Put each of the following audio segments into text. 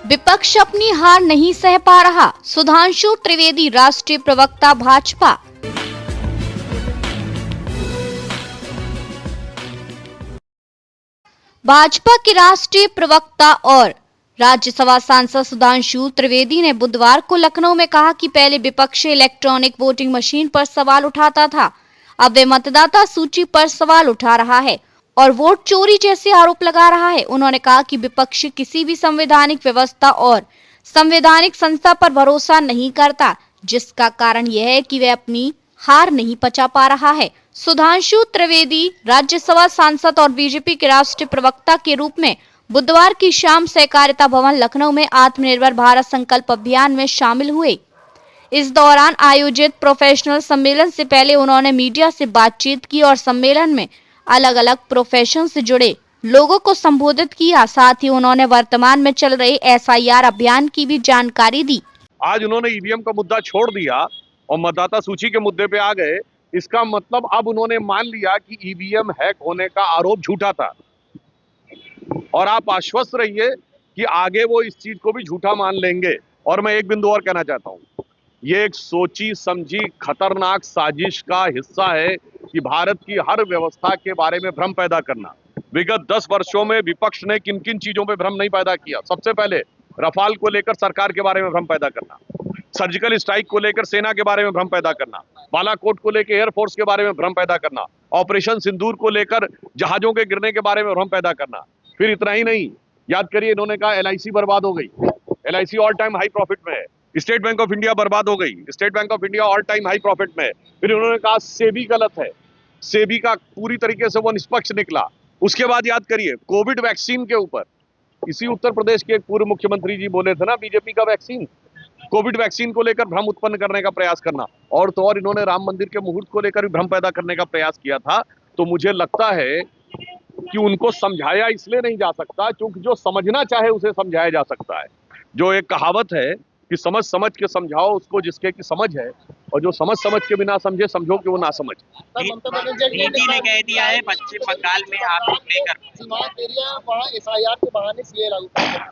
विपक्ष अपनी हार नहीं सह पा रहा, सुधांशु त्रिवेदी राष्ट्रीय प्रवक्ता भाजपा। भाजपा के राष्ट्रीय प्रवक्ता और राज्यसभा सांसद सुधांशु त्रिवेदी ने बुधवार को लखनऊ में कहा कि पहले विपक्ष इलेक्ट्रॉनिक वोटिंग मशीन पर सवाल उठाता था, अब वे मतदाता सूची पर सवाल उठा रहा है और वोट चोरी जैसे आरोप लगा रहा है। उन्होंने कहा कि विपक्ष किसी भी संवैधानिक व्यवस्था और संवैधानिक संस्था पर भरोसा नहीं करता, जिसका कारण यह है कि वह अपनी हार नहीं पचा पा रहा है। सुधांशु त्रिवेदी राज्यसभा सांसद और बीजेपी के राष्ट्रीय प्रवक्ता के रूप में बुधवार की शाम सहकारिता भवन लखनऊ में आत्मनिर्भर भारत संकल्प अभियान में शामिल हुए। इस दौरान आयोजित प्रोफेशनल सम्मेलन से पहले उन्होंने मीडिया से बातचीत की और सम्मेलन में अलग अलग प्रोफेशन से जुड़े लोगों को संबोधित किया। साथ ही उन्होंने वर्तमान में चल रहे SIR अभियान की भी जानकारी दी। आज उन्होंने ईवीएम का मुद्दा छोड़ दिया और मतदाता सूची के मुद्दे पे आ गए। इसका मतलब अब उन्होंने मान लिया कि ईवीएम हैक होने का आरोप झूठा था और आप आश्वस्त रहिए कि आगे वो इस चीज को भी झूठा मान लेंगे। और मैं एक बिंदु और कहना चाहता हूं, ये एक सोची समझी खतरनाक साजिश का हिस्सा है कि भारत की हर व्यवस्था के बारे में भ्रम पैदा करना। विगत 10 वर्षों में विपक्ष ने किन किन चीजों पे भ्रम नहीं पैदा किया। सबसे पहले रफाल को लेकर सरकार के बारे में भ्रम पैदा करना, सर्जिकल स्ट्राइक को लेकर सेना के बारे में भ्रम पैदा करना, बालाकोट को लेकर एयरफोर्स के बारे में भ्रम पैदा करना, ऑपरेशन सिंदूर को लेकर जहाजों के गिरने के बारे में भ्रम पैदा करना। फिर इतना ही नहीं, याद करिए इन्होंने कहा LIC बर्बाद हो गई, LIC all time high profit में है। स्टेट बैंक ऑफ इंडिया बर्बाद हो गई, state bank of India all time high profit में है। फिर उन्होंने कहा सेबी गलत है, सेबी का पूरी तरीके से वो निष्पक्ष निकला। उसके बाद याद करिए कोविड वैक्सीन के ऊपर इसी उत्तर प्रदेश के एक पूर्व मुख्यमंत्री जी बोले थे ना, बीजेपी का वैक्सीन, कोविड वैक्सीन को लेकर भ्रम उत्पन्न करने का प्रयास करना। और तो और इन्होंने राम मंदिर के मुहूर्त को लेकर भी भ्रम पैदा करने का प्रयास किया था। तो मुझे लगता है कि उनको समझाया इसलिए नहीं जा सकता क्योंकि जो समझना चाहे उसे समझाया जा सकता है। जो एक कहावत है कि समझ समझ के समझाओ उसको जिसके की समझ है, और जो समझ के बिना समझे समझो कि वो ना समझ। नीति ने कह दिया है पश्चिम बंगाल में आप लेकर सीमांत एरिया वहाँ SIR के बहाने CA लागू कर रहे हैं।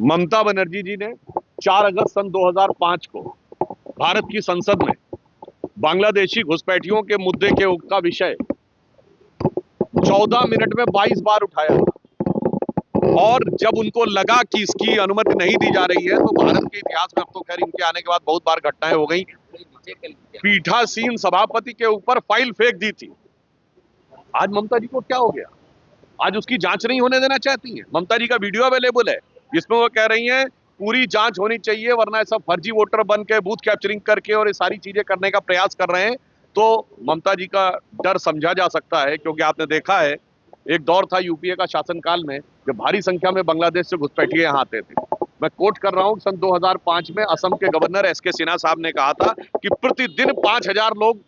ममता बनर्जी जी ने 4 अगस्त सन 2005 को भारत की संसद में बांग्लादेशी घुसपैठियों के मुद्दे का विषय 14 मिनट में 22 बार उठाया और जब उनको लगा कि इसकी अनुमति नहीं दी जा रही है तो भारत के इतिहास में, अब तो खैर इनके आने के बाद बहुत बार घटनाएं हो गई, पीठासीन सभापति के ऊपर फाइल फेंक दी थी। आज ममता जी को क्या हो गया? आज उसकी जांच नहीं होने देना चाहती हैं। ममता जी का वीडियो अवेलेबल है जिसमें वो कह रही हैं पूरी जांच होनी चाहिए वरना सब फर्जी वोटर बन के बूथ कैप्चरिंग करके और ये सारी चीजें करने का प्रयास कर रहे हैं। तो ममता जी का डर समझा जा सकता है क्योंकि आपने देखा है एक दौर था यूपीए का शासनकाल में जब भारी संख्या में बांग्लादेश से घुसपैठिए यहाँ आते थे। मैं कोट कर रहा हूँ, सन 2005 में असम के गवर्नर SK सिन्हा साहब ने कहा था कि प्रतिदिन 5000 लोग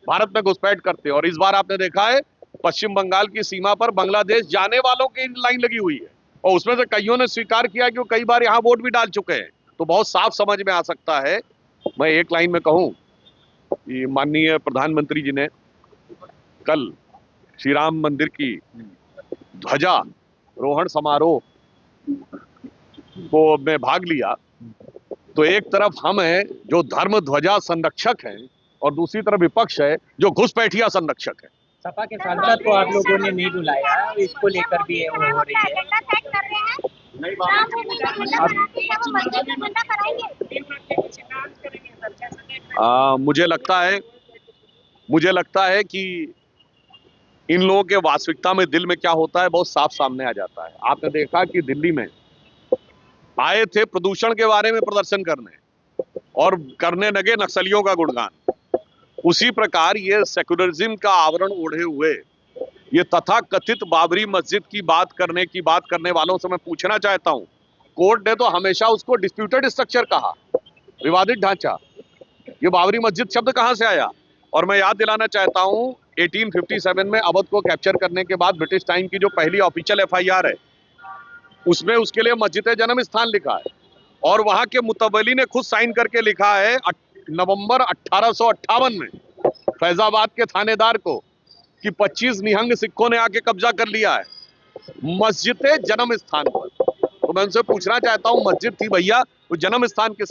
भारत में घुसपैठ करते। और इस बार आपने देखा है पश्चिम बंगाल की सीमा पर बांग्लादेश जाने वालों की लाइन लगी हुई है और उसमें से कईयों ने स्वीकार किया कि वो कई बार यहाँ वोट भी डाल चुके हैं। तो बहुत साफ समझ में आ सकता है। मैं एक लाइन में कहूँ कि माननीय प्रधानमंत्री जी ने कल श्री राम मंदिर की ध्वजा रोहण समारोह को में भाग लिया। तो एक तरफ हम हैं जो धर्म ध्वजा संरक्षक हैं और दूसरी तरफ विपक्ष है जो घुसपैठिया संरक्षक है। सपा के सांसद को आप लोगों ने नहीं बुलाया, इसको लेकर भी वो हो रही है। मुझे लगता है कि इन लोगों के वास्तविकता में दिल में क्या होता है बहुत साफ सामने आ जाता है। आपने देखा कि दिल्ली में आए थे प्रदूषण के बारे में प्रदर्शन करने और करने लगे नक्सलियों का गुणगान। उसी प्रकार ये सेक्युलरिज्म का आवरण ओढ़े हुए ये तथाकथित बाबरी मस्जिद की बात करने वालों से मैं पूछना चाहता हूं, कोर्ट ने तो हमेशा उसको डिस्प्यूटेड स्ट्रक्चर कहा, विवादित ढांचा। ये बाबरी मस्जिद शब्द कहां से आया? और मैं याद दिलाना चाहता हूं 1857 में अवध को कैप्चर करने के बाद ब्रिटिश टाइम की जो पहली ऑफिशियल FIR है उसमें उसके लिए मस्जिद जन्म स्थान लिखा है और वहां के मुतवली ने खुद साइन करके लिखा है नवंबर 1858 में फैजाबाद के थानेदार को कि 25 निहंग सिखों ने आके कब्जा कर लिया है मस्जिद जन्म स्थान पर। तो तो मैं उनसे पूछना चाहता हूं, मस्जिद थी भैया, वो जन्म स्थान किस